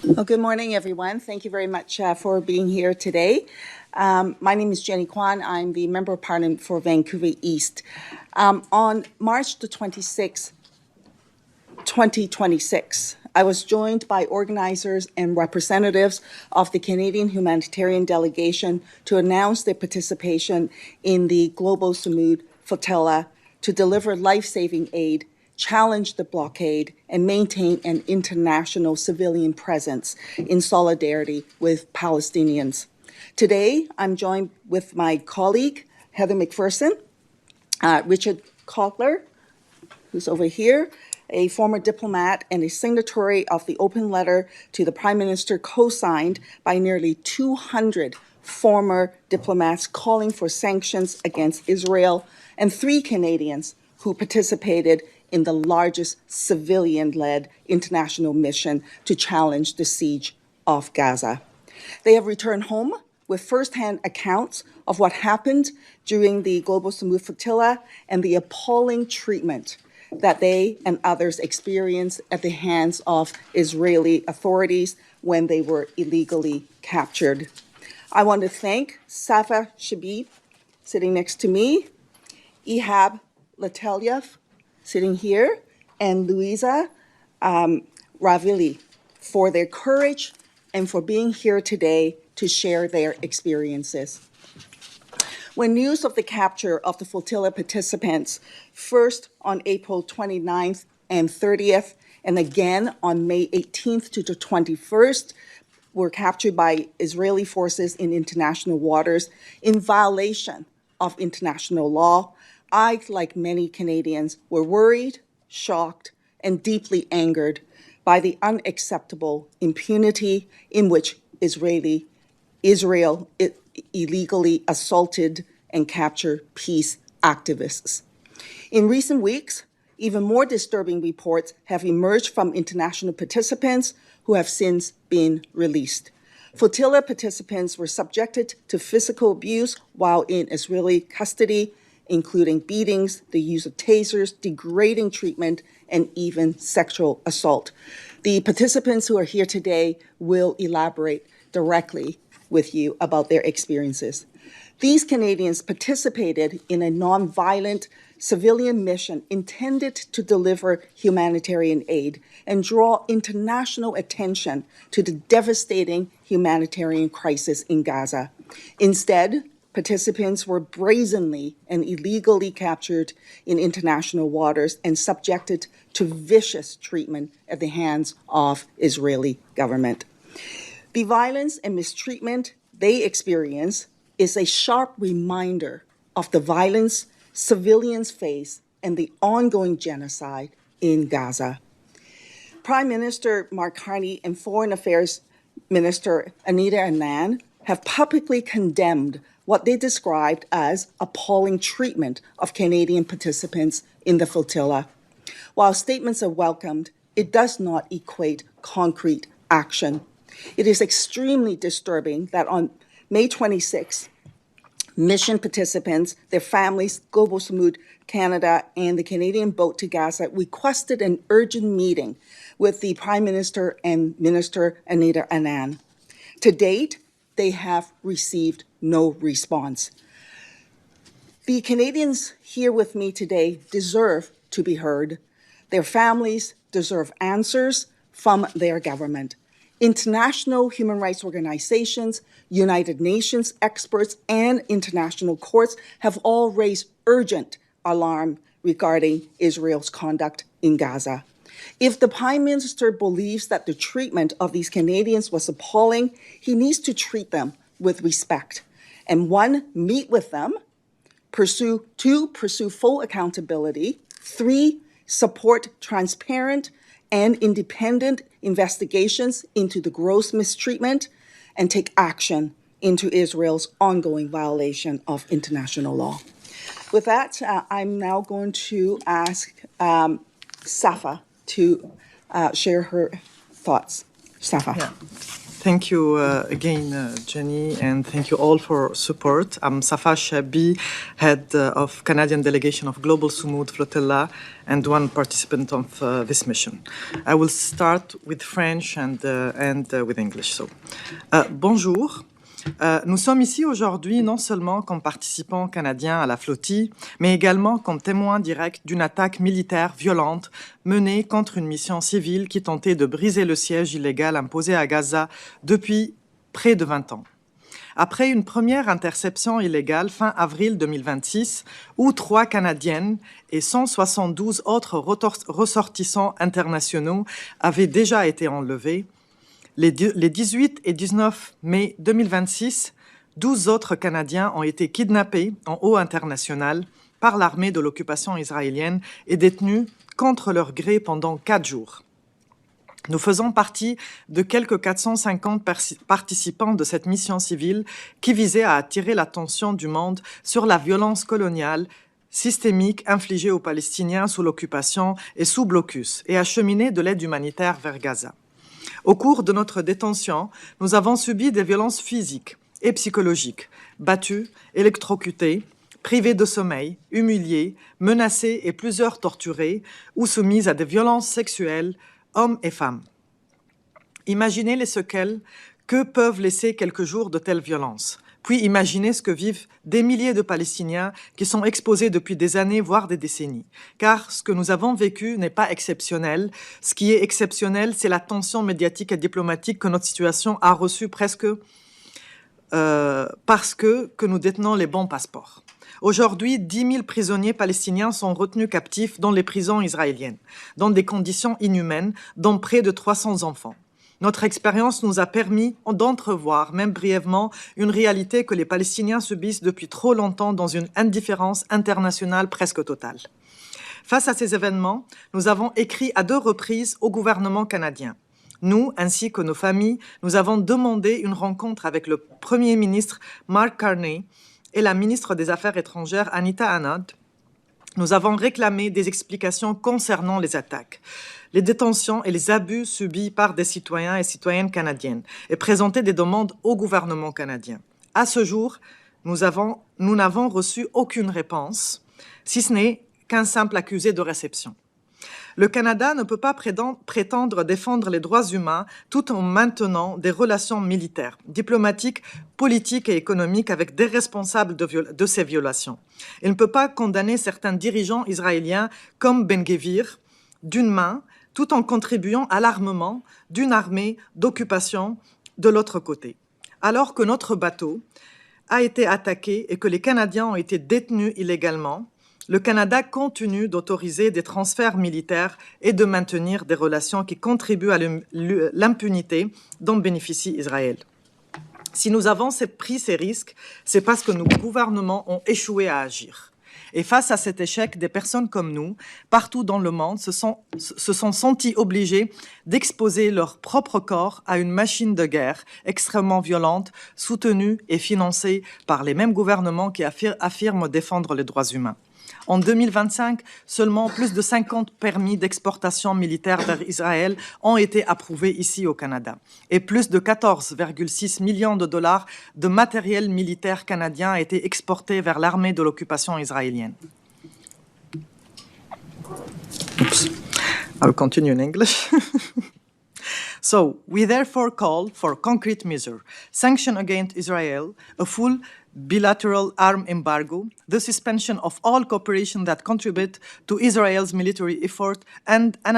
Well, good morning, everyone. Thank you very much for being here today. My name is Jenny Kwan. I'm the Member of Parliament for Vancouver East. On March the 26th, 2026, I was joined by organizers and representatives of the Canadian Humanitarian Delegation to announce their participation in the Global Sumud Flotilla to deliver life-saving aid, challenge the blockade, and maintain an international civilian presence in solidarity with Palestinians. Today, I'm joined with my colleague, Heather McPherson, Richard Kohler, who's over here, a former diplomat and a signatory of the open letter to the Prime Minister co-signed by nearly 200 former diplomats calling for sanctions against Israel, and 3 Canadians who participated in the largest civilian-led international mission to challenge the siege of Gaza. They have returned home with first-hand accounts of what happened during the Global Sumud Flotilla and the appalling treatment that they and others experienced at the hands of Israeli authorities when they were illegally captured. I want to thank Safa Shabib, sitting next to me, Ihab Lateliev, sitting here, and Louisa Ravili for their courage and for being here today to share their experiences. When news of the capture of the flotilla participants, first on April 29th and 30th, and again on May 18th to the 21st, were captured by Israeli forces in international waters in violation of international law, I, like many Canadians, were worried, shocked, and deeply angered by the unacceptable impunity in which Israel illegally assaulted and captured peace activists. In recent weeks, even more disturbing reports have emerged from international participants who have since been released. Flotilla participants were subjected to physical abuse while in Israeli custody, including beatings, the use of tasers, degrading treatment, and even sexual assault. The participants who are here today will elaborate directly with you about their experiences. These Canadians participated in a nonviolent civilian mission intended to deliver humanitarian aid and draw international attention to the devastating humanitarian crisis in Gaza. Instead, participants were brazenly and illegally captured in international waters and subjected to vicious treatment at the hands of Israeli government. The violence and mistreatment they experience is a sharp reminder of the violence civilians face and the ongoing genocide in Gaza. Prime Minister Mark Carney and Foreign Affairs Minister Anita Anand have publicly condemned what they described as appalling treatment of Canadian participants in the flotilla. While statements are welcomed, it does not equate concrete action. It is extremely disturbing that on May 26, mission participants, their families, Global Sumud Canada, and the Canadian boat to Gaza requested an urgent meeting with the Prime Minister and Minister Anita Anand. To date, they have received no response. The Canadians here with me today deserve to be heard. Their families deserve answers from their government. International human rights organizations, United Nations experts, and international courts have all raised urgent alarm regarding Israel's conduct in Gaza. If the Prime Minister believes that the treatment of these Canadians was appalling, he needs to treat them with respect. And 1, meet with them. 2, pursue full accountability. 3, support transparent and independent investigations into the gross mistreatment, and take action into Israel's ongoing violation of international law. With that, I'm now going to ask Safa to share her thoughts. Safa. Yeah. Thank you again, Jenny, and thank you all for support. I'm Safa Shabi, head of Canadian delegation of Global Sumud Flotilla, and one participant of this mission. I will start with French and with English. So, bonjour. Nous sommes ici aujourd'hui non seulement comme participants canadiens à la flottille, mais également comme témoins directs d'une attaque militaire violente menée contre une mission civile qui tentait de briser le siège illégal imposé à Gaza depuis près de 20 ans. Après une première interception illégale fin avril 2026, où 3 Canadiennes et 172 autres ressortissants internationaux avaient déjà été enlevés, les 18 et 19 mai 2026, 12 autres Canadiens ont été kidnappés en eau internationale par l'armée de l'occupation israélienne et détenus contre leur gré pendant 4 jours. Nous faisons partie de quelques 450 participants de cette mission civile qui visait à attirer l'attention du monde sur la violence coloniale systémique infligée aux Palestiniens sous l'occupation et sous blocus et acheminer de l'aide humanitaire vers Gaza. Au cours de notre détention, nous avons subi des violences physiques et psychologiques, battus, électrocutés, privés de sommeil, humiliés, menacés et plusieurs torturés ou soumis à des violences sexuelles, hommes et femmes. Imaginez les séquelles que peuvent laisser quelques jours de telles violences. Puis imaginez ce que vivent des milliers de Palestiniens qui sont exposés depuis des années, voire des décennies. Car ce que nous avons vécu n'est pas exceptionnel. Ce qui est exceptionnel, c'est la tension médiatique et diplomatique que notre situation a reçue presque parce que nous détenons les bons passeports. Aujourd'hui, 10 000 prisonniers palestiniens sont retenus captifs dans les prisons israéliennes, dans des conditions inhumaines, dont près de 300 enfants. Notre expérience nous a permis d'entrevoir, même brièvement, une réalité que les Palestiniens subissent depuis trop longtemps dans une indifférence internationale presque totale. Face à ces événements, nous avons écrit à 2 reprises au gouvernement canadien. Nous, ainsi que nos familles, nous avons demandé une rencontre avec le Premier ministre Mark Carney et la ministre des Affaires étrangères Anita Anand. Nous avons réclamé des explications concernant les attaques, les détentions et les abus subis par des citoyens et citoyennes canadiennes et présenté des demandes au gouvernement canadien. À ce jour, nous n'avons reçu aucune réponse, si ce n'est qu'un simple accusé de réception. Le Canada ne peut pas prétendre défendre les droits humains tout en maintenant des relations militaires, diplomatiques, politiques et économiques avec des responsables de ces violations. Il ne peut pas condamner certains dirigeants israéliens comme Ben-Gvir d'une main, tout en contribuant à l'armement d'une armée d'occupation de l'autre côté. Alors que notre bateau a été attaqué et que les Canadiens ont été détenus illégalement, le Canada continue d'autoriser des transferts militaires et de maintenir des relations qui contribuent à l'impunité dont bénéficie Israël. Si nous avons pris ces risques, c'est parce que nos gouvernements ont échoué à agir. Et face à cet échec, des personnes comme nous, partout dans le monde, se sont senties obligées d'exposer leur propre corps à une machine de guerre extrêmement violente, soutenue et financée par les mêmes gouvernements qui affirment défendre les droits humains. En 2025, seulement plus de 50 permis d'exportation militaire vers Israël ont été approuvés ici au Canada. Et plus de 14,6 millions de dollars de matériel militaire canadien a été exporté vers l'armée de l'occupation israélienne. Oops. I'll continue in English. So, we therefore call for concrete measures, sanctions against Israel, a full bilateral arms embargo, the suspension of all cooperation that contribute to Israel's military effort, and an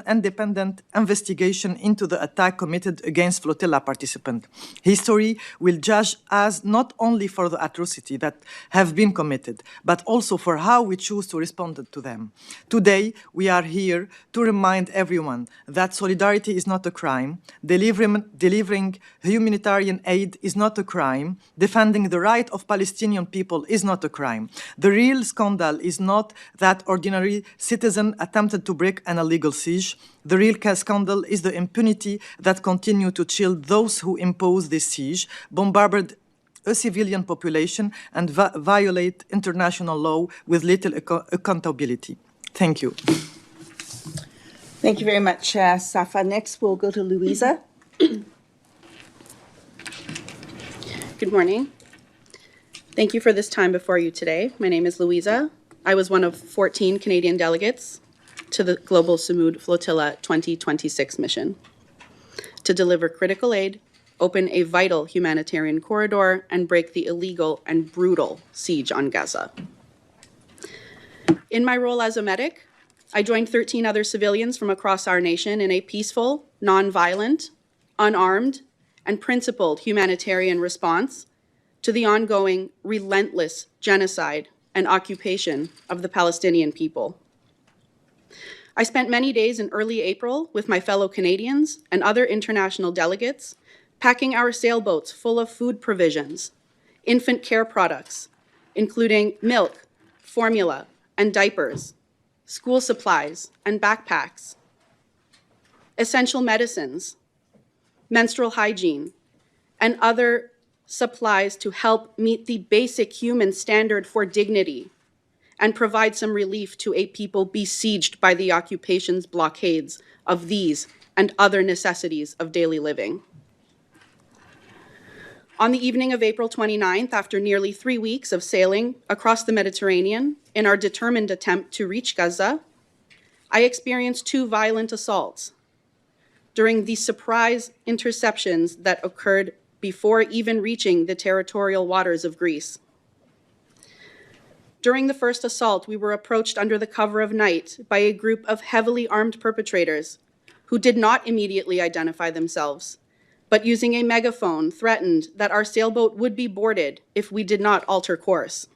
independent investigation into the attack committed against flotilla participants. History will judge us not only for the atrocity that have been committed, but also for how we choose to respond to them. Today, we are here to remind everyone that solidarity is not a crime, delivering humanitarian aid is not a crime, defending the right of Palestinian people is not a crime. The real scandal is not that ordinary citizen attempted to break an illegal siege. The real scandal is the impunity that continue to chill those who impose this siege, bombarded a civilian population, and violate international law with little accountability. Thank you. Thank you very much, Safa. Next, we'll go to Louisa. Good morning. Thank you for this time before you today. My name is Louisa. I was one of 14 Canadian delegates to the Global Sumud Flotilla 2026 mission to deliver critical aid, open a vital humanitarian corridor, and break the illegal and brutal siege on Gaza. In my role as a medic, I joined 13 other civilians from across our nation in a peaceful, nonviolent, unarmed, and principled humanitarian response to the ongoing, relentless genocide and occupation of the Palestinian people. I spent many days in early April with my fellow Canadians and other international delegates, packing our sailboats full of food provisions, infant care products, including milk, formula, and diapers, school supplies and backpacks, essential medicines, menstrual hygiene, and other supplies to help meet the basic human standard for dignity and provide some relief to a people besieged by the occupation's blockades of these and other necessities of daily living. On the evening of April 29th, after nearly 3 weeks of sailing across the Mediterranean in our determined attempt to reach Gaza, I experienced 2 violent assaults during the surprise interceptions that occurred before even reaching the territorial waters of Greece. During the first assault, we were approached under the cover of night by a group of heavily armed perpetrators who did not immediately identify themselves, but using a megaphone threatened that our sailboat would be boarded if we did not alter course.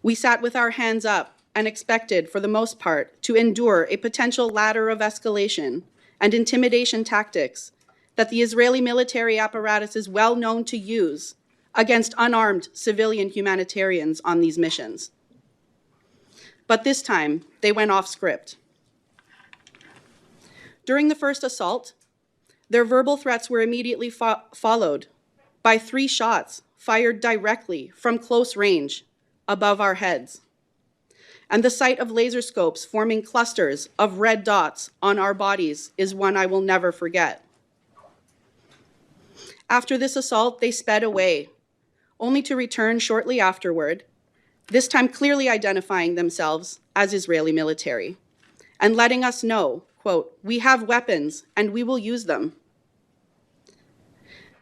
We sat with our hands up and expected, for the most part, to endure a potential ladder of escalation and intimidation tactics that the Israeli military apparatus is well known to use against unarmed civilian humanitarians on these missions. But this time, they went off script. During the first assault, their verbal threats were immediately followed by 3 shots fired directly from close range above our heads. And the sight of laser scopes forming clusters of red dots on our bodies is one I will never forget. After this assault, they sped away, only to return shortly afterward, this time clearly identifying themselves as Israeli military and letting us know, quote, "We have weapons and we will use them."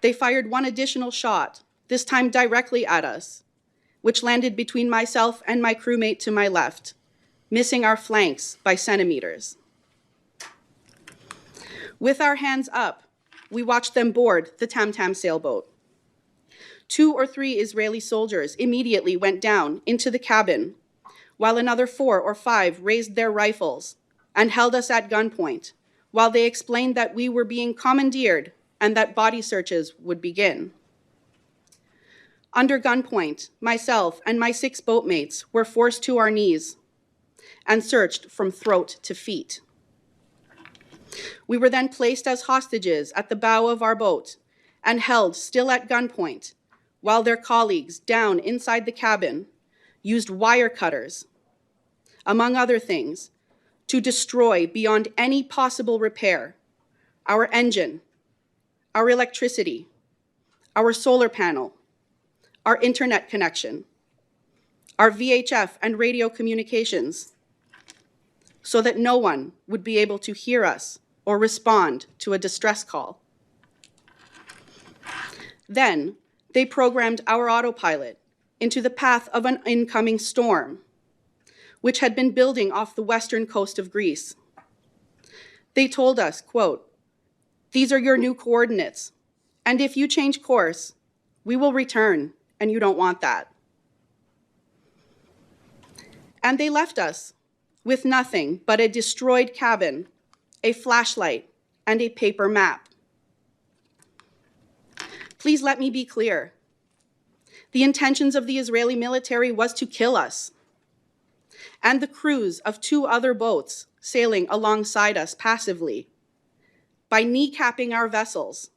They fired 1 additional shot, this time directly at us, which landed between myself and my crewmate to my left, missing our flanks by centimeters. With our hands up, we watched them board the Tam-Tam sailboat. 2 or 3 Israeli soldiers immediately went down into the cabin, while another 4 or 5 raised their rifles and held us at gunpoint, while they explained that we were being commandeered and that body searches would begin. Under gunpoint, myself and my 6 boatmates were forced to our knees and searched from throat to feet. We were then placed as hostages at the bow of our boat and held still at gunpoint while their colleagues down inside the cabin used wire cutters, among other things, to destroy beyond any possible repair our engine, our electricity, our solar panel, our internet connection, our VHF and radio communications, so that no one would be able to hear us or respond to a distress call. Then they programmed our autopilot into the path of an incoming storm, which had been building off the western coast of Greece. They told us, quote, "These are your new coordinates, and if you change course, we will return, and you don't want that." And they left us with nothing but a destroyed cabin, a flashlight, and a paper map. Please let me be clear. The intentions of the Israeli military was to kill us, and the crews of 2 other boats sailing alongside us passively, by kneecapping our vessels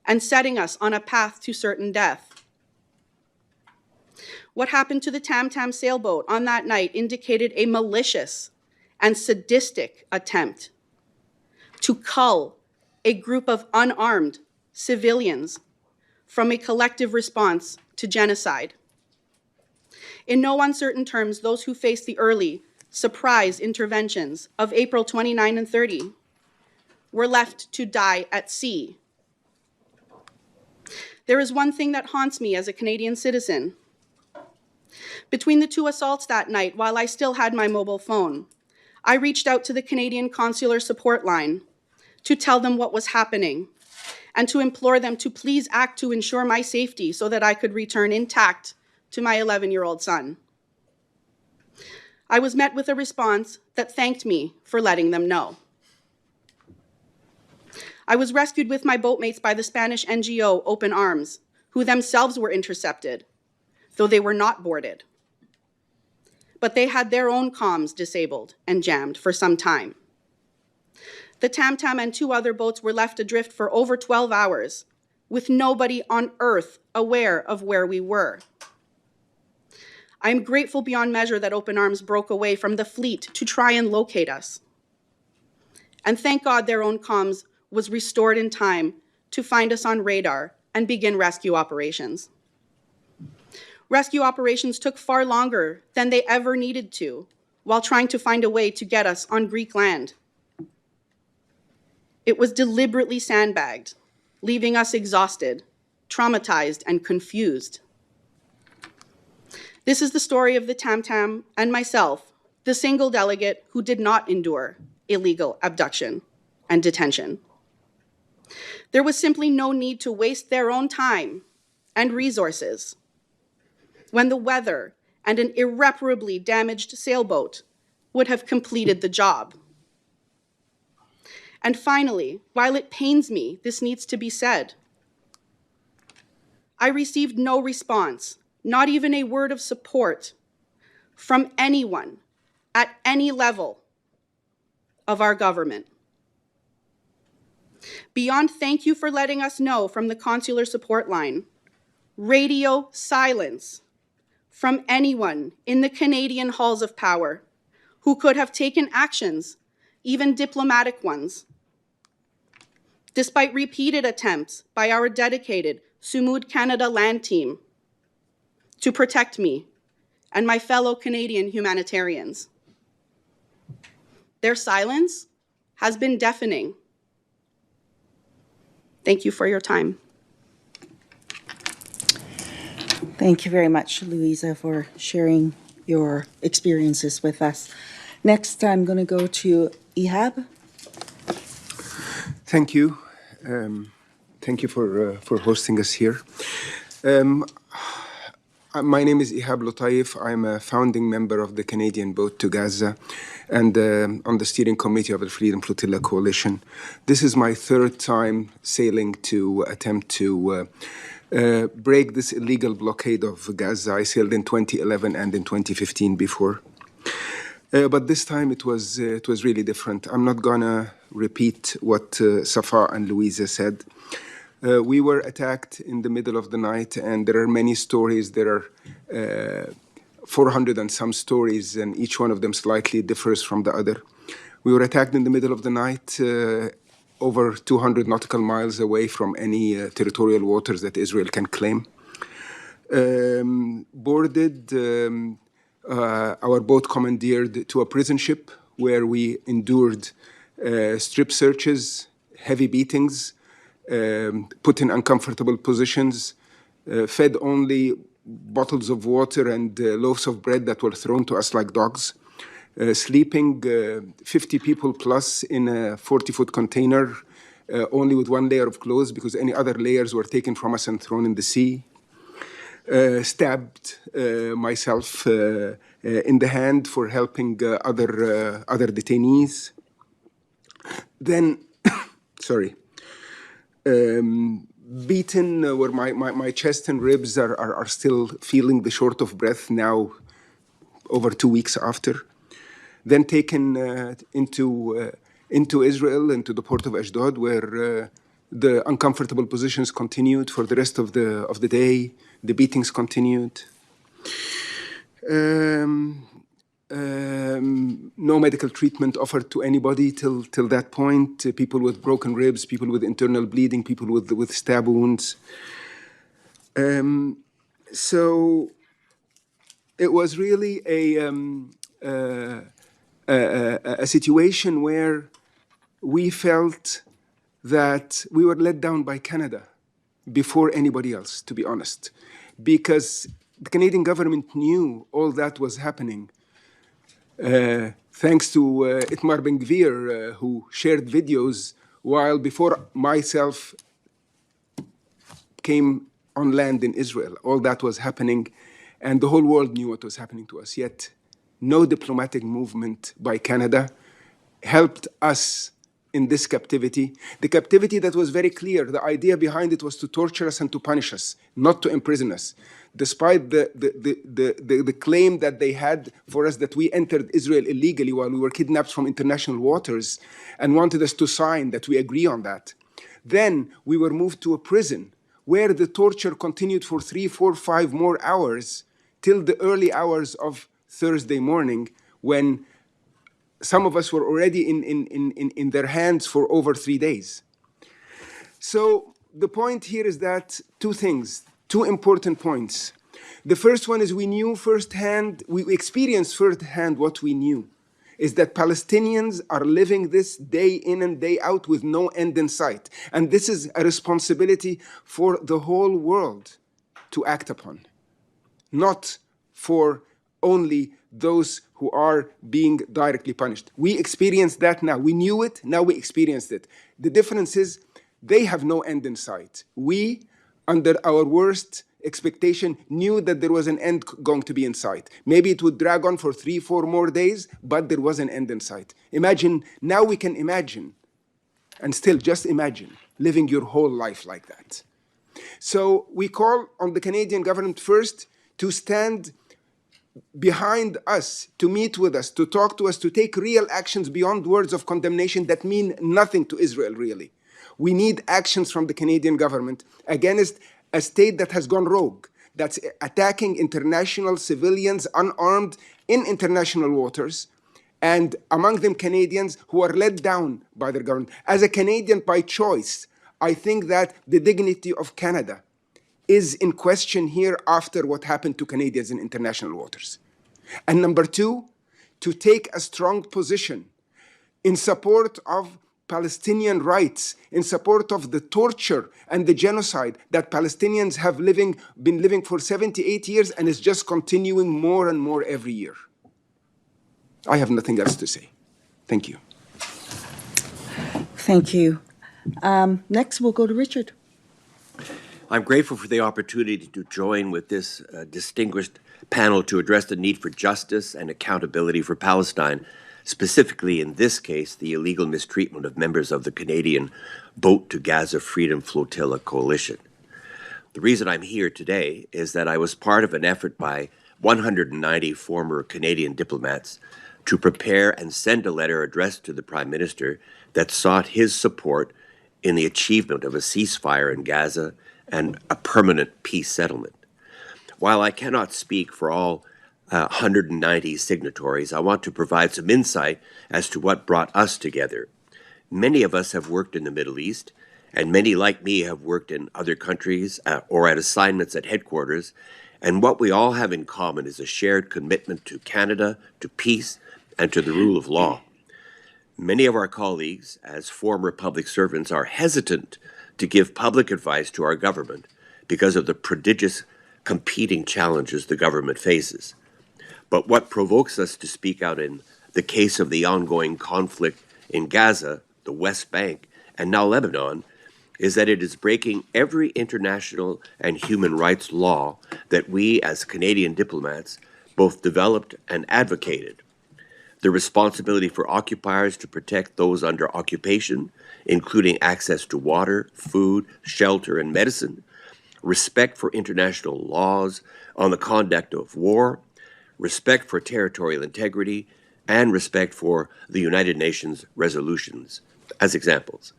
and setting us on a path to certain death. What happened to the Tam-Tam sailboat on that night indicated a malicious and sadistic attempt to cull a group of unarmed civilians from a collective response to genocide. In no uncertain terms, those who faced the early, surprise interventions of April 29 and 30 were left to die at sea. There is one thing that haunts me as a Canadian citizen. Between the two assaults that night, while I still had my mobile phone, I reached out to the Canadian Consular Support Line to tell them what was happening and to implore them to please act to ensure my safety so that I could return intact to my 11-year-old son. I was met with a response that thanked me for letting them know. I was rescued with my boatmates by the Spanish NGO Open Arms, who themselves were intercepted, though they were not boarded. But they had their own comms disabled and jammed for some time. The Tam Tam and 2 other boats were left adrift for over 12 hours, with nobody on earth aware of where we were. I am grateful beyond measure that Open Arms broke away from the fleet to try and locate us. And thank God their own comms was restored in time to find us on radar and begin rescue operations. Rescue operations took far longer than they ever needed to, while trying to find a way to get us on Greek land. It was deliberately sandbagged, leaving us exhausted, traumatized, and confused. This is the story of the Tam Tam and myself, the single delegate who did not endure illegal abduction and detention. There was simply no need to waste their own time and resources when the weather and an irreparably damaged sailboat would have completed the job. And finally, while it pains me, this needs to be said, I received no response, not even a word of support from anyone at any level of our government. Beyond thank you for letting us know from the consular support line, radio silence from anyone in the Canadian halls of power who could have taken actions, even diplomatic ones. Despite repeated attempts by our dedicated Sumud Canada land team to protect me and my fellow Canadian humanitarians. Their silence has been deafening. Thank you for your time. Thank you very much, Louisa, for sharing your experiences with us. Next, I'm going to go to Ihab. Thank you. Thank you for hosting us here. My name is Ihab Lutaif. I'm a founding member of the Canadian Boat to Gaza and on the steering committee of the Freedom Flotilla Coalition. This is my 3rd time sailing to attempt to break this illegal blockade of Gaza. I sailed in 2011 and in 2015 before. But this time it was really different. I'm not gonna repeat what Safa and Louisa said. We were attacked in the middle of the night, and there are many stories. There are 400 and some stories, and each one of them slightly differs from the other. We were attacked in the middle of the night, over 200 nautical miles away from any territorial waters that Israel can claim. Boarded, our boat commandeered to a prison ship where we endured strip searches, heavy beatings, put in uncomfortable positions, fed only bottles of water and loaves of bread that were thrown to us like dogs, sleeping 50 people plus in a 40-foot container, only with 1 layer of clothes because any other layers were taken from us and thrown in the sea. Stabbed myself in the hand for helping other detainees. Then, sorry. Beaten where my chest and ribs are still feeling the short of breath now, over 2 weeks after. Then taken into Israel, into the port of Ashdod, where the uncomfortable positions continued for the rest of the day. The beatings continued. No medical treatment offered to anybody till that point. People with broken ribs, people with internal bleeding, people with stab wounds. So it was really a situation where we felt that we were let down by Canada before anybody else, to be honest, because the Canadian government knew all that was happening. Thanks to Itmar Ben-Gvir, who shared videos while before myself came on land in Israel. All that was happening, and the whole world knew what was happening to us. Yet, no diplomatic movement by Canada helped us in this captivity. The captivity that was very clear, the idea behind it was to torture us and to punish us, not to imprison us. Despite the claim that they had for us that we entered Israel illegally while we were kidnapped from international waters and wanted us to sign that we agree on that. Then we were moved to a prison where the torture continued for 3, 4, 5 more hours till the early hours of Thursday morning, when some of us were already in their hands for over 3 days. So the point here is that two things, two important points. The first one is we knew firsthand, we experienced firsthand what we knew, is that Palestinians are living this day in and day out with no end in sight. And this is a responsibility for the whole world to act upon, not for only those who are being directly punished. We experience that now. We knew it, now we experienced it. The difference is they have no end in sight. We, under our worst expectation, knew that there was an end going to be in sight. Maybe it would drag on for 3, 4 more days, but there was an end in sight. Imagine, now we can imagine, and still just imagine, living your whole life like that. So we call on the Canadian government first to stand behind us, to meet with us, to talk to us, to take real actions beyond words of condemnation that mean nothing to Israel, really. We need actions from the Canadian government against a state that has gone rogue, that's attacking international civilians unarmed in international waters, and among them Canadians who are let down by their government. As a Canadian by choice, I think that the dignity of Canada is in question here after what happened to Canadians in international waters. And number two, to take a strong position in support of Palestinian rights, in support of the torture and the genocide that Palestinians have been living for 78 years and is just continuing more and more every year. I have nothing else to say. Thank you. Thank you. Next, we'll go to Richard. I'm grateful for the opportunity to join with this distinguished panel to address the need for justice and accountability for Palestine, specifically in this case, the illegal mistreatment of members of the Canadian Boat to Gaza Freedom Flotilla Coalition. The reason I'm here today is that I was part of an effort by 190 former Canadian diplomats to prepare and send a letter addressed to the Prime Minister that sought his support in the achievement of a ceasefire in Gaza and a permanent peace settlement. While I cannot speak for all 190 signatories, I want to provide some insight as to what brought us together. Many of us have worked in the Middle East, and many like me have worked in other countries or at assignments at headquarters, and what we all have in common is a shared commitment to Canada, to peace, and to the rule of law. Many of our colleagues, as former public servants, are hesitant to give public advice to our government because of the prodigious competing challenges the government faces. But what provokes us to speak out in the case of the ongoing conflict in Gaza, the West Bank, and now Lebanon, is that it is breaking every international and human rights law that we as Canadian diplomats both developed and advocated. The responsibility for occupiers to protect those under occupation, including access to water, food, shelter, and medicine, respect for international laws on the conduct of war, respect for territorial integrity, and respect for the United Nations resolutions, as examples.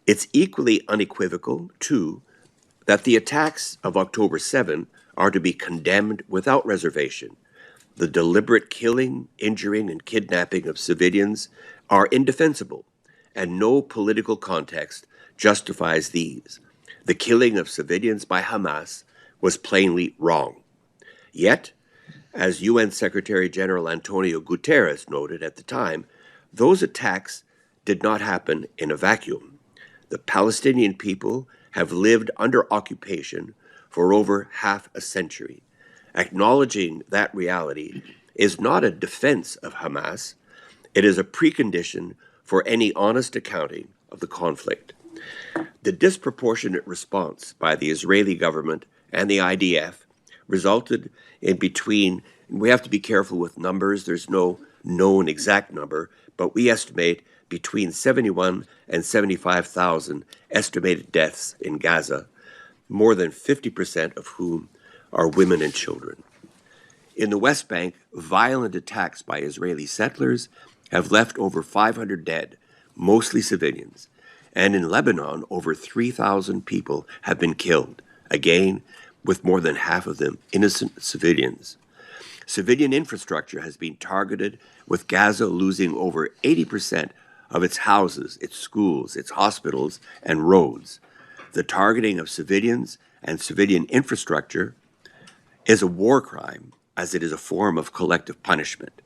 It's equally unequivocal, too, that the attacks of October 7 are to be condemned without reservation. The deliberate killing, injuring, and kidnapping of civilians are indefensible, and no political context justifies these. The killing of civilians by Hamas was plainly wrong. Yet, as UN Secretary General Antonio Guterres noted at the time, those attacks did not happen in a vacuum. The Palestinian people have lived under occupation for over half a century. Acknowledging that reality is not a defense of Hamas, it is a precondition for any honest accounting of the conflict. The disproportionate response by the Israeli government and the IDF resulted in we have to be careful with numbers, there's no known exact number, but we estimate between 71 and 75,000 estimated deaths in Gaza, more than 50% of whom are women and children. In the West Bank, violent attacks by Israeli settlers have left over 500 dead, mostly civilians. And in Lebanon, over 3,000 people have been killed, again, with more than half of them innocent civilians. Civilian infrastructure has been targeted, with Gaza losing over 80% of its houses, its schools, its hospitals, and roads. The targeting of civilians and civilian infrastructure is a war crime, as it is a form of collective punishment.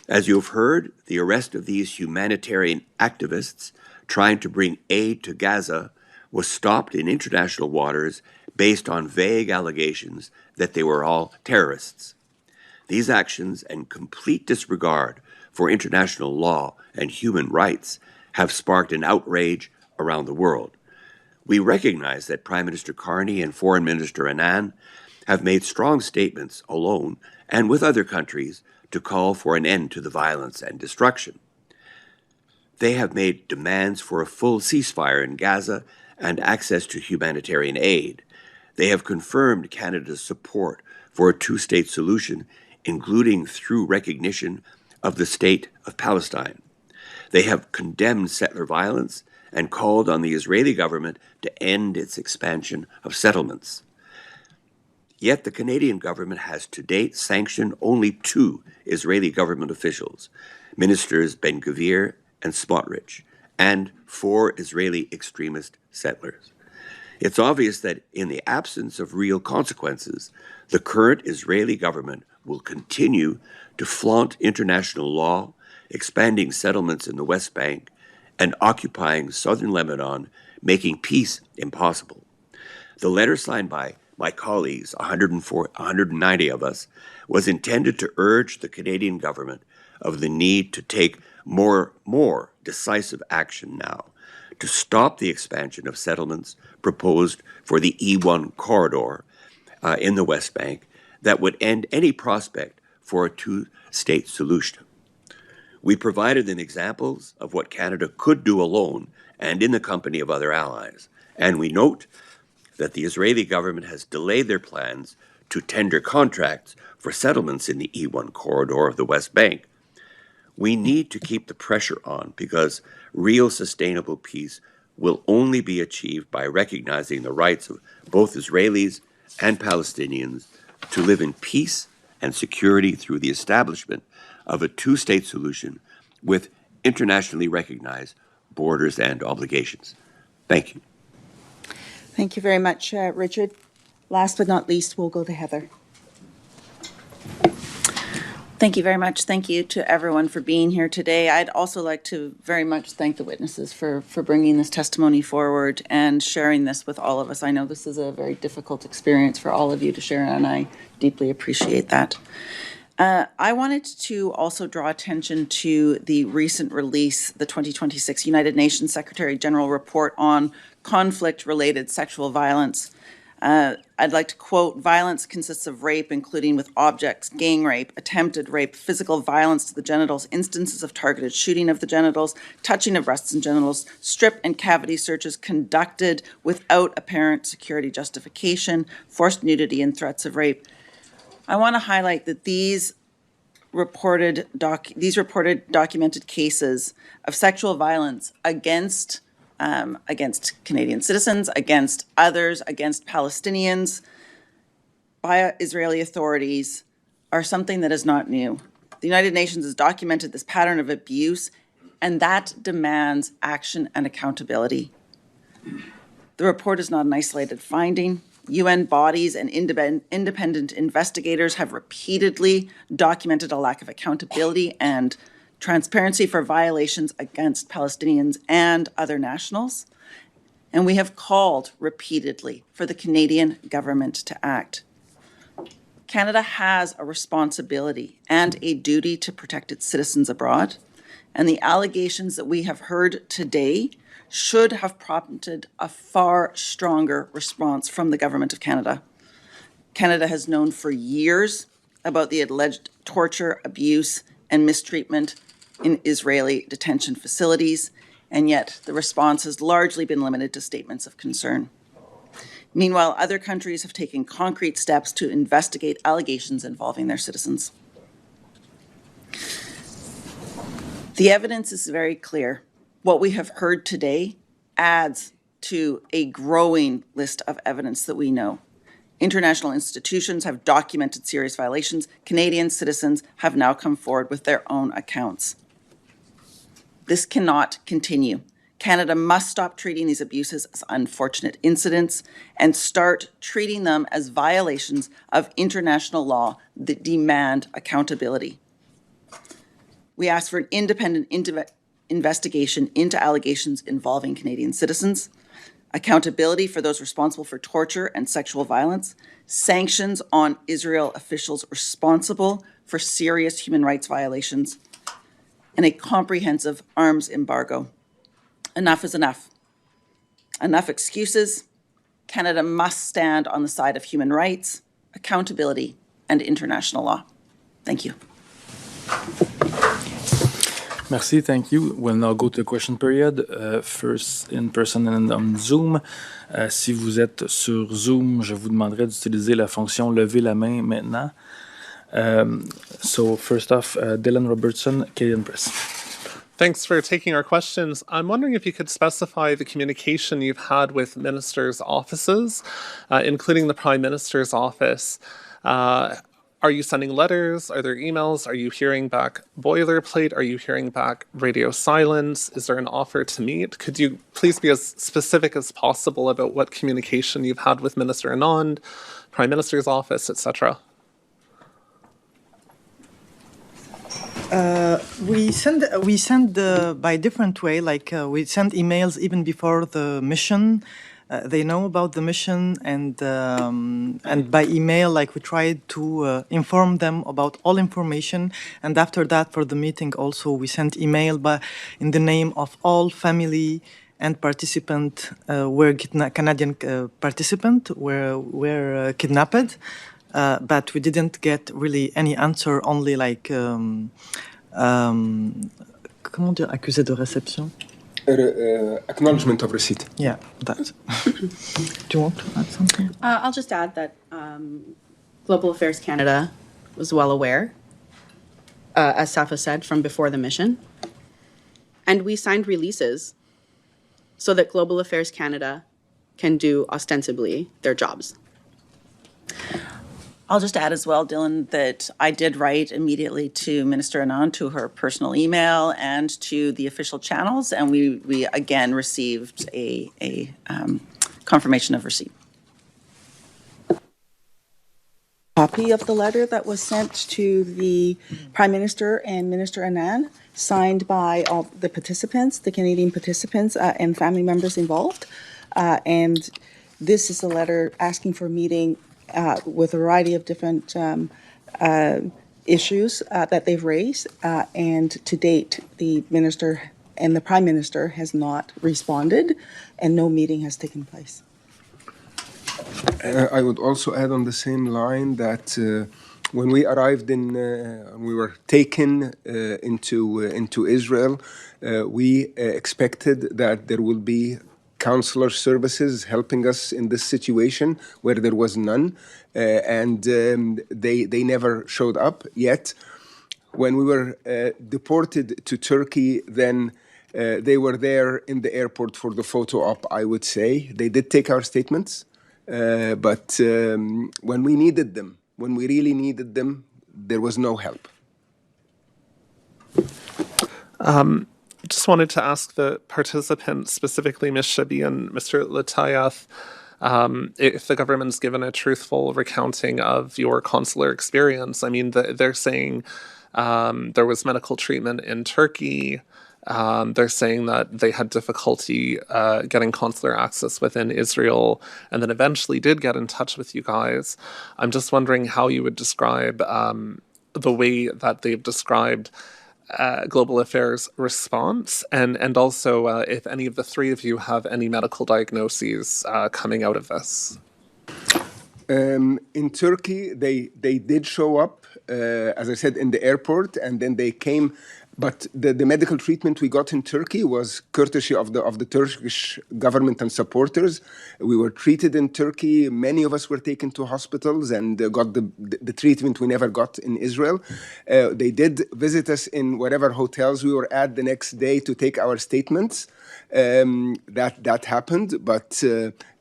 As you have heard, the arrest of these humanitarian activists trying to bring aid to Gaza was stopped in international waters based on vague allegations that they were all terrorists. These actions and complete disregard for international law and human rights have sparked an outrage around the world. We recognize that Prime Minister Carney and Foreign Minister Annan have made strong statements alone and with other countries to call for an end to the violence and destruction. They have made demands for a full ceasefire in Gaza and access to humanitarian aid. They have confirmed Canada's support for a two-state solution, including through recognition of the State of Palestine. They have condemned settler violence and called on the Israeli government to end its expansion of settlements. Yet the Canadian government has to date sanctioned only 2 Israeli government officials, Ministers Ben-Gvir and Smotrich, and 4 Israeli extremist settlers. It's obvious that in the absence of real consequences, the current Israeli government will continue to flaunt international law, expanding settlements in the West Bank, and occupying southern Lebanon, making peace impossible. The letter signed by my colleagues, 190 of us, was intended to urge the Canadian government of the need to take more decisive action now to stop the expansion of settlements proposed for the E1 corridor in the West Bank that would end any prospect for a two-state solution. We provided them examples of what Canada could do alone and in the company of other allies, and we note that the Israeli government has delayed their plans to tender contracts for settlements in the E1 corridor of the West Bank. We need to keep the pressure on because real sustainable peace will only be achieved by recognizing the rights of both Israelis and Palestinians to live in peace and security through the establishment of a two-state solution with internationally recognized borders and obligations. Thank you. Thank you very much, Richard. Last but not least, we'll go to Heather. Thank you very much. Thank you to everyone for being here today. I'd also like to very much thank the witnesses for bringing this testimony forward and sharing this with all of us. I know this is a very difficult experience for all of you to share, and I deeply appreciate that. I wanted to also draw attention to the recent release, the 2026 United Nations Secretary General Report on Conflict-Related Sexual Violence. I'd like to quote, "Violence consists of rape, including with objects, gang rape, attempted rape, physical violence to the genitals, instances of targeted shooting of the genitals, touching of breasts and genitals, strip and cavity searches conducted without apparent security justification, forced nudity, and threats of rape." I want to highlight that these reported documented cases of sexual violence against Canadian citizens, against others, against Palestinians by Israeli authorities are something that is not new. The United Nations has documented this pattern of abuse, and that demands action and accountability. The report is not an isolated finding. UN bodies and independent investigators have repeatedly documented a lack of accountability and transparency for violations against Palestinians and other nationals. And we have called repeatedly for the Canadian government to act. Canada has a responsibility and a duty to protect its citizens abroad, and the allegations that we have heard today should have prompted a far stronger response from the Government of Canada. Canada has known for years about the alleged torture, abuse, and mistreatment in Israeli detention facilities, and yet the response has largely been limited to statements of concern. Meanwhile, other countries have taken concrete steps to investigate allegations involving their citizens. The evidence is very clear. What we have heard today adds to a growing list of evidence that we know. International institutions have documented serious violations. Canadian citizens have now come forward with their own accounts. This cannot continue. Canada must stop treating these abuses as unfortunate incidents and start treating them as violations of international law that demand accountability. We ask for an independent investigation into allegations involving Canadian citizens, accountability for those responsible for torture and sexual violence, sanctions on Israel officials responsible for serious human rights violations, and a comprehensive arms embargo. Enough is enough. Enough excuses. Canada must stand on the side of human rights, accountability, and international law. Thank you. Merci, thank you. We'll now go to the question period, first in person and on Zoom. Si vous êtes sur Zoom, je vous demanderai d'utiliser la fonction « Lever la main » maintenant. So first off, Dylan Robertson, Canadian Press. Thanks for taking our questions. I'm wondering if you could specify the communication you've had with ministers' offices, including the Prime Minister's office. Are you sending letters? Are there emails? Are you hearing back boilerplate? Are you hearing back radio silence? Is there an offer to meet? Could you please be as specific as possible about what communication you've had with Minister Anand, Prime Minister's office, etc.? We send by different way, like we send emails even before the mission. They know about the mission, and by email, like we try to inform them about all information. And after that, for the meeting, also we sent email in the name of all family and participant were Canadian participant were kidnapped. But we didn't get really any answer, only like, comment dire, accusé de réception? Acknowledgement of receipt. Yeah, that. Do you want to add something? I'll just add that Global Affairs Canada was well aware, as Safa said, from before the mission. And we signed releases so that Global Affairs Canada can do ostensibly their jobs. I'll just add as well, Dylan, that I did write immediately to Minister Anand, to her personal email and to the official channels, and we again received a confirmation of receipt. Copy of the letter that was sent to the Prime Minister and Minister Anand, signed by all the participants, the Canadian participants and family members involved. And this is a letter asking for a meeting with a variety of different issues that they've raised. And to date, the Minister and the Prime Minister has not responded, and no meeting has taken place. I would also add on the same line that when we arrived we were taken into Israel, we expected that there will be counselor services helping us in this situation where there was none, and they never showed up yet. When we were deported to Turkey, then they were there in the airport for the photo op, I would say. They did take our statements, but when we needed them, when we really needed them, there was no help. Just wanted to ask the participants, specifically Ms. Shabi and Mr. Latayath, if the government's given a truthful recounting of your consular experience. I mean, they're saying there was medical treatment in Turkey. They're saying that they had difficulty getting consular access within Israel and then eventually did get in touch with you guys. I'm just wondering how you would describe the way that they've described Global Affairs' response, and also if any of the three of you have any medical diagnoses coming out of this. In Turkey, they did show up, as I said, in the airport, and then they came. But the medical treatment we got in Turkey was courtesy of the Turkish government and supporters. We were treated in Turkey. Many of us were taken to hospitals and got the treatment we never got in Israel. They did visit us in whatever hotels we were at the next day to take our statements. That happened, but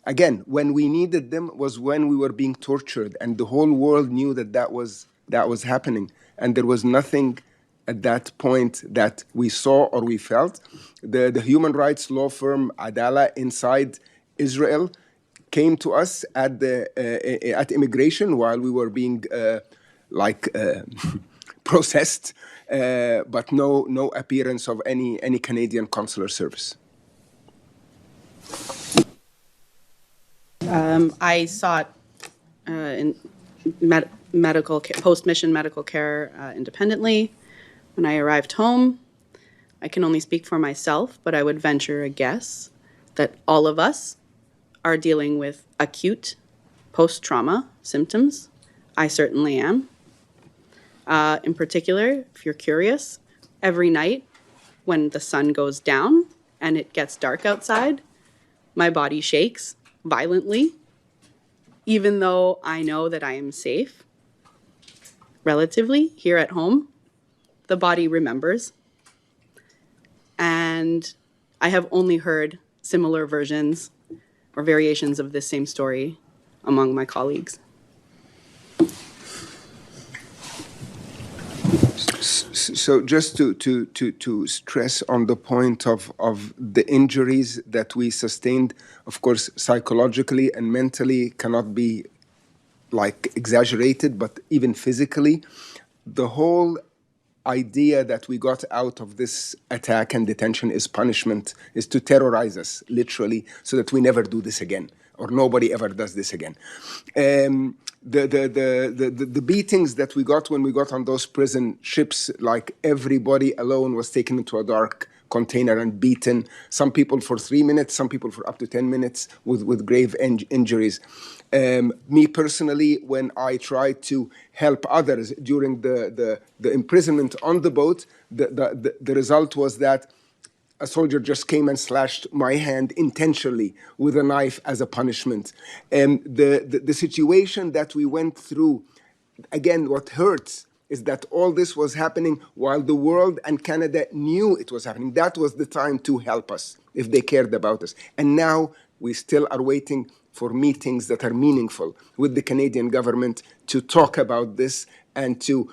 again, when we needed them was when we were being tortured, and the whole world knew that was happening, and there was nothing at that point that we saw or we felt. The human rights law firm Adala inside Israel came to us at immigration while we were being processed, but no appearance of any Canadian consular service. I sought in post-mission medical care independently. When I arrived home, I can only speak for myself, but I would venture a guess that all of us are dealing with acute post-trauma symptoms. I certainly am. In particular, if you're curious, every night when the sun goes down and it gets dark outside, my body shakes violently, even though I know that I am safe. Relatively, here at home, the body remembers. And I have only heard similar versions or variations of this same story among my colleagues. So just to stress on the point of the injuries that we sustained, of course, psychologically and mentally cannot be exaggerated, but even physically, the whole idea that we got out of this attack and detention is punishment, is to terrorize us, literally, so that we never do this again, or nobody ever does this again. The beatings that we got when we got on those prison ships, everybody alone was taken into a dark container and beaten, some people for 3 minutes, some people for up to 10 minutes with grave injuries. Me personally, when I tried to help others during the imprisonment on the boat, the result was that a soldier just came and slashed my hand intentionally with a knife as a punishment. The situation that we went through, again, what hurts is that all this was happening while the world and Canada knew it was happening. That was the time to help us if they cared about us. And now we still are waiting for meetings that are meaningful with the Canadian government to talk about this and to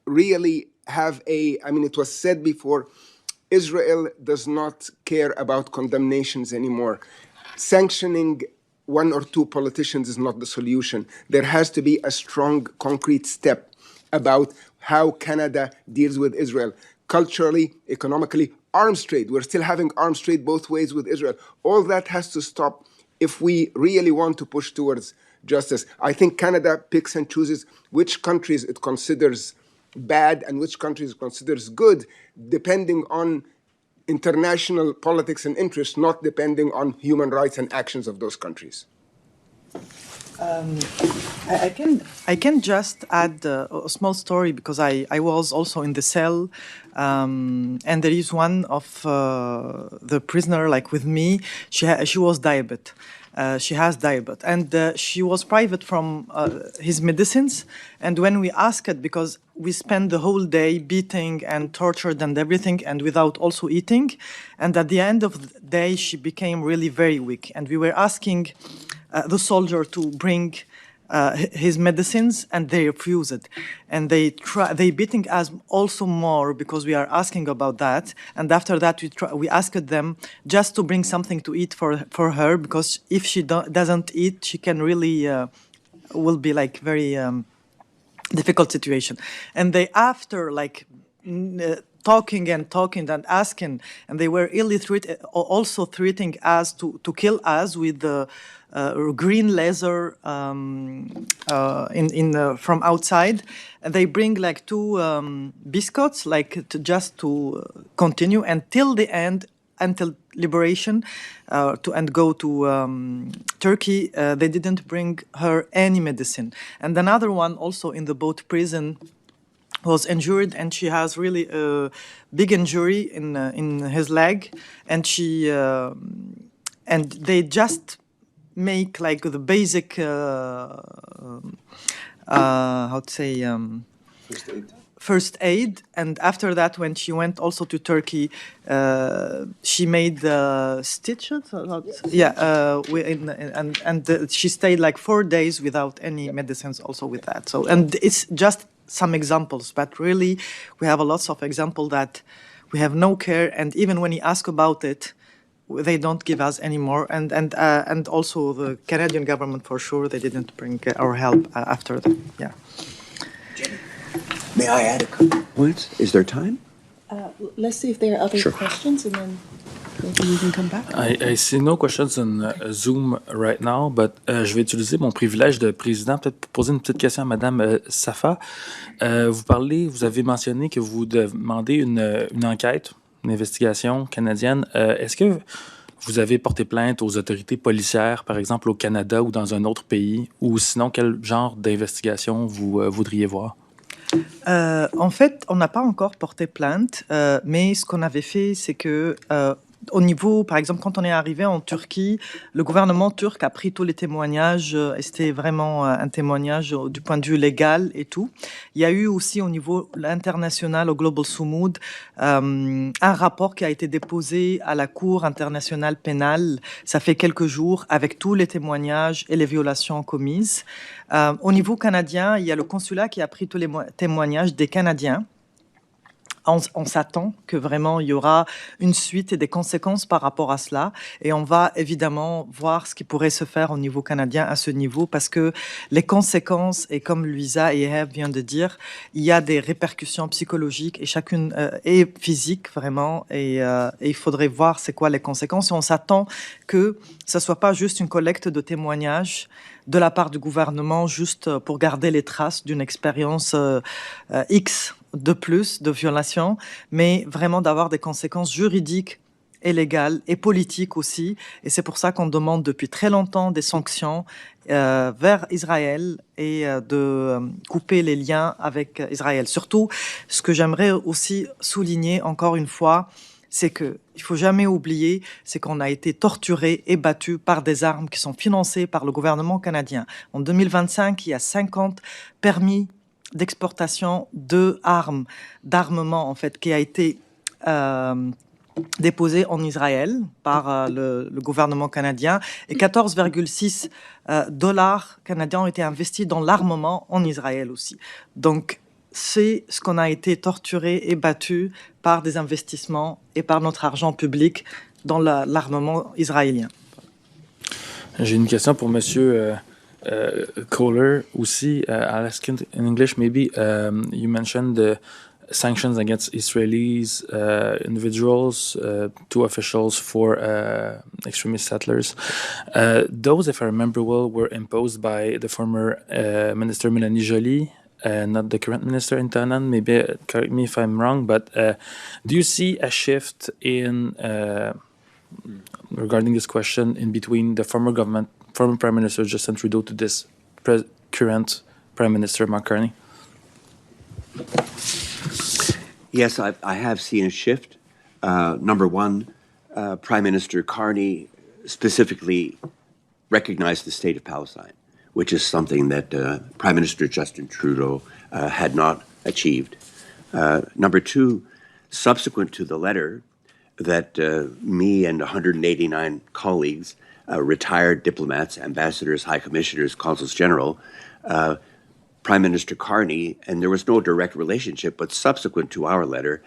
really have it was said before, Israel does not care about condemnations anymore. Sanctioning one or two politicians is not the solution. There has to be a strong, concrete step about how Canada deals with Israel. Culturally, economically, arms trade. We're still having arms trade both ways with Israel. All that has to stop if we really want to push towards justice. I think Canada picks and chooses which countries it considers bad and which countries it considers good, depending on international politics and interests, not depending on human rights and actions of those countries. I can just add a small story because I was also in the cell, and there is one of the prisoner with me. She was diabetic. She has diabetes, and she was private from his medicines. And when we asked it, because we spent the whole day beating and tortured and everything, and without also eating, and at the end of the day, she became really very weak. And we were asking the soldier to bring his medicines, and they refuse it. And they beating us also more because we are asking about that. And after that, we asked them just to bring something to eat for her, because if she doesn't eat, she can really will be like very difficult situation. And they, after like talking and asking, and they were also threatening us to kill us with the green laser from outside. And they bring like 2 biscuits, like just to continue until the end, until liberation, and go to Turkey. They didn't bring her any medicine. And another one also in the boat prison was injured, and she has really a big injury in his leg, and she and they just make like the basic how to say first aid. And after that, when she went also to Turkey, she made stitches. She stayed like 4 days without any medicines also with that. So, and it's just some examples, but really we have a lots of examples that we have no care, and even when you ask about it, they don't give us any more. And also the Canadian government, for sure, they didn't bring our help after that. Yeah. May I add a couple points? Is there time? Let's see if there are other questions, and then maybe we can come back. I see no questions on Zoom right now, but je vais utiliser mon privilège de président peut-être pour poser une petite question à Madame Safa. Vous avez mentionné que vous demandez une enquête, une investigation canadienne. Est-ce que vous avez porté plainte aux autorités policières, par exemple au Canada ou dans un autre pays, ou sinon quel genre d'investigation vous voudriez voir? En fait, on n'a pas encore porté plainte, mais ce qu'on avait fait, c'est que au niveau, par exemple, quand on est arrivé en Turquie, le gouvernement turc a pris tous les témoignages, et c'était vraiment un témoignage du point de vue légal et tout. Il y a eu aussi au niveau international, au Global Sumud, un rapport qui a été déposé à la Cour internationale pénale, ça fait quelques jours, avec tous les témoignages et les violations commises. Au niveau canadien, il y a le consulat qui a pris tous les témoignages des Canadiens. On s'attend que vraiment il y aura une suite et des conséquences par rapport à cela, et on va évidemment voir ce qui pourrait se faire au niveau canadien à ce niveau, parce que les conséquences, et comme Luisa et Heather viennent de dire, il y a des répercussions psychologiques et chacune et physiques vraiment, et il faudrait voir c'est quoi les conséquences, et on s'attend que ça soit pas juste une collecte de témoignages de la part du gouvernement juste pour garder les traces d'une expérience X de plus de violation, mais vraiment d'avoir des conséquences juridiques et légales et politiques aussi. Et c'est pour ça qu'on demande depuis très longtemps des sanctions vers Israël et de couper les liens avec Israël. Surtout, ce que j'aimerais aussi souligner encore une fois, c'est que il faut jamais oublier, c'est qu'on a été torturé et battu par des armes qui sont financées par le gouvernement canadien. En 2025, il y a 50 permis d'exportation d'armement en fait, qui a été déposé en Israël par le gouvernement canadien, et 14,6 dollars canadiens ont été investis dans l'armement en Israël aussi. Donc, c'est ce qu'on a été torturé et battu par des investissements et par notre argent public dans l'armement israélien. J'ai une question pour Monsieur Kohler aussi. I'll ask in English maybe. You mentioned the sanctions against Israelis, individuals, 2 officials, 4 extremist settlers. Those, if I remember well, were imposed by the former Minister Mélanie Joly, not the current minister in Tanan. Maybe correct me if I'm wrong, but do you see a shift in regarding this question in between the former Prime Minister Justin Trudeau to this current Prime Minister Mark Carney? Yes, I have seen a shift. Number one, Prime Minister Carney specifically recognized the state of Palestine, which is something that Prime Minister Justin Trudeau had not achieved. Number two, subsequent to the letter that me and 189 colleagues retired diplomats, ambassadors, high commissioners, consuls general, Prime Minister Carney, and there was no direct relationship, but subsequent to our letter,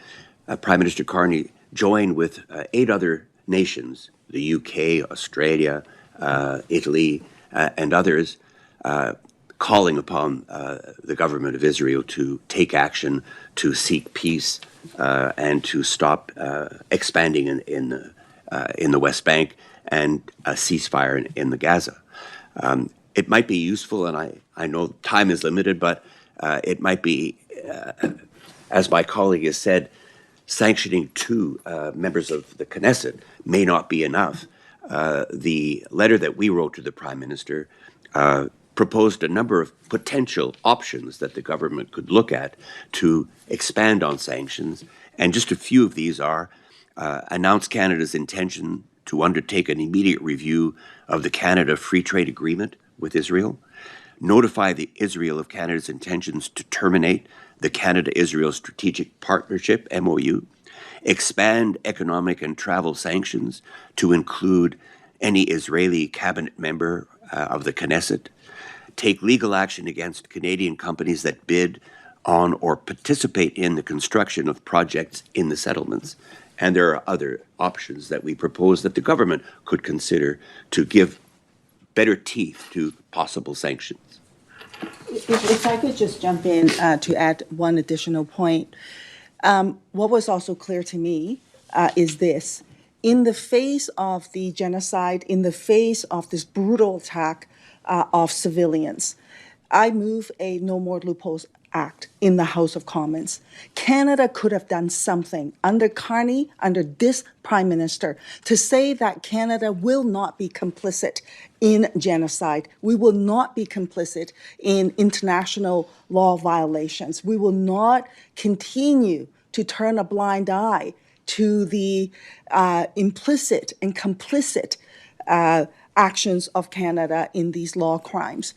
Prime Minister Carney joined with 8 other nations, the UK, Australia, Italy, and others, calling upon the government of Israel to take action to seek peace and to stop expanding in the West Bank and a ceasefire in the Gaza. It might be useful, and I know time is limited, but it might be, as my colleague has said, sanctioning 2 members of the Knesset may not be enough. The letter that we wrote to the Prime Minister proposed a number of potential options that the government could look at to expand on sanctions, and just a few of these are announce Canada's intention to undertake an immediate review of the Canada Free Trade Agreement with Israel, notify Israel of Canada's intentions to terminate the Canada-Israel Strategic Partnership, MOU, expand economic and travel sanctions to include any Israeli cabinet member of the Knesset, take legal action against Canadian companies that bid on or participate in the construction of projects in the settlements. And there are other options that we propose that the government could consider to give better teeth to possible sanctions. If I could just jump in to add one additional point. What was also clear to me is this. In the face of the genocide, in the face of this brutal attack of civilians, I move a No More Loopholes Act in the House of Commons. Canada could have done something under Carney, under this Prime Minister, to say that Canada will not be complicit in genocide. We will not be complicit in international law violations. We will not continue to turn a blind eye to the implicit and complicit actions of Canada in these law crimes.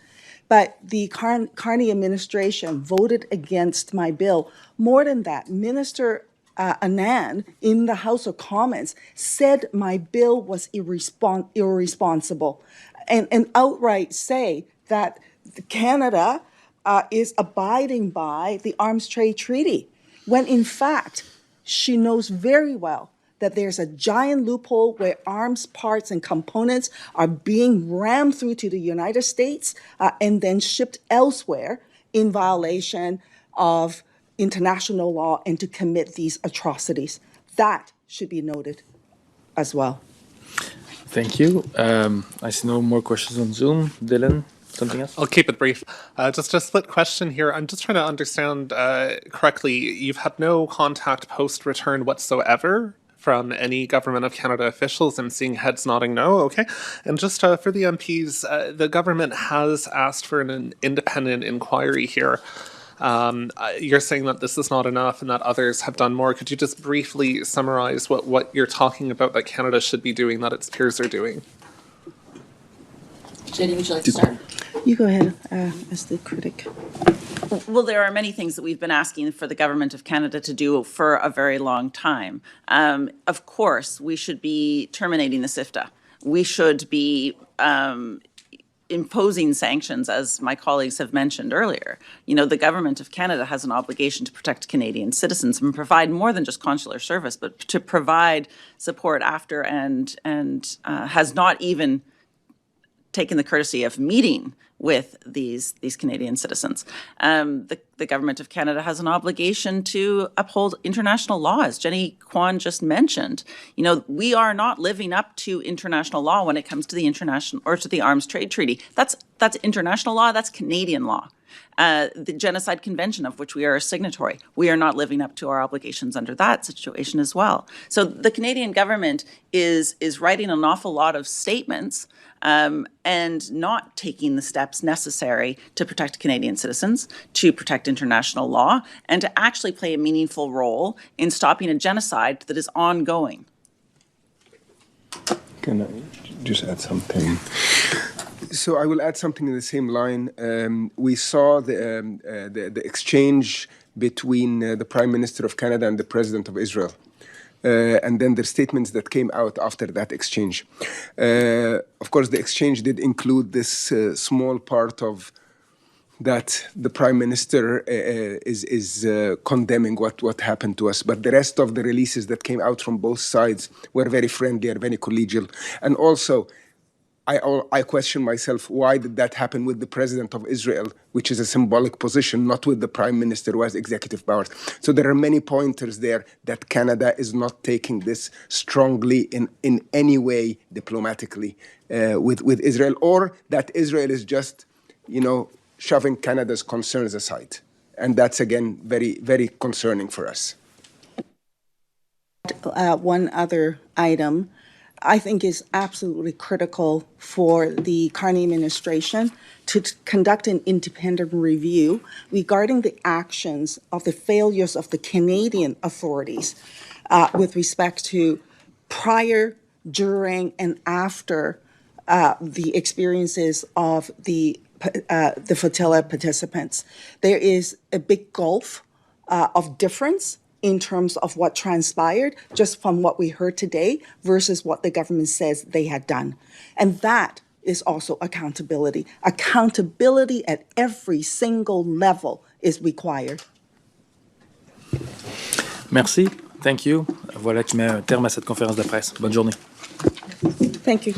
But the Carney administration voted against my bill. More than that, Minister Anand in the House of Commons said my bill was irresponsible and outright say that Canada is abiding by the Arms Trade Treaty, when in fact, she knows very well that there's a giant loophole where arms parts and components are being rammed through to the United States and then shipped elsewhere in violation of international law and to commit these atrocities. That should be noted as well. Thank you. I see no more questions on Zoom. Dylan, something else? I'll keep it brief. Just a split question here. I'm just trying to understand correctly. You've had no contact post-return whatsoever from any Government of Canada officials? I'm seeing heads nodding no. Okay. And just for the MPs, the government has asked for an independent inquiry here. You're saying that this is not enough and that others have done more. Could you just briefly summarize what you're talking about that Canada should be doing that its peers are doing? Jenny, would you like to start? You go ahead as the critic. Well, there are many things that we've been asking for the Government of Canada to do for a very long time. Of course, we should be terminating the SIFTA. We should be imposing sanctions, as my colleagues have mentioned earlier. You know, the Government of Canada has an obligation to protect Canadian citizens and provide more than just consular service, but to provide support after and has not even taken the courtesy of meeting with these Canadian citizens. The Government of Canada has an obligation to uphold international law, as Jenny Kwan just mentioned. You know, we are not living up to international law when it comes to the international or to the Arms Trade Treaty. That's international law. That's Canadian law. The Genocide Convention, of which we are a signatory, we are not living up to our obligations under that situation as well. So the Canadian government is writing an awful lot of statements and not taking the steps necessary to protect Canadian citizens, to protect international law, and to actually play a meaningful role in stopping a genocide that is ongoing. Can I just add something? So I will add something in the same line. We saw the exchange between the Prime Minister of Canada and the President of Israel. and then the statements that came out after that exchange. Of course, the exchange did include this small part of that the Prime Minister is condemning what happened to us. But the rest of the releases that came out from both sides were very friendly and very collegial. And also, I question myself, why did that happen with the President of Israel, which is a symbolic position, not with the Prime Minister who has executive powers? So there are many pointers there that Canada is not taking this strongly in any way diplomatically with Israel, or that Israel is just, shoving Canada's concerns aside. And that's, again, very, very concerning for us. One other item I think is absolutely critical for the Carney administration to conduct an independent review regarding the actions of the failures of the Canadian authorities with respect to prior, during, and after the experiences of the flotilla participants. There is a big gulf of difference in terms of what transpired just from what we heard today versus what the government says they had done. And that is also accountability. Accountability at every single level is required. Merci. Thank you. Voilà qui met un terme à cette conférence de presse. Bonne journée. Thank you.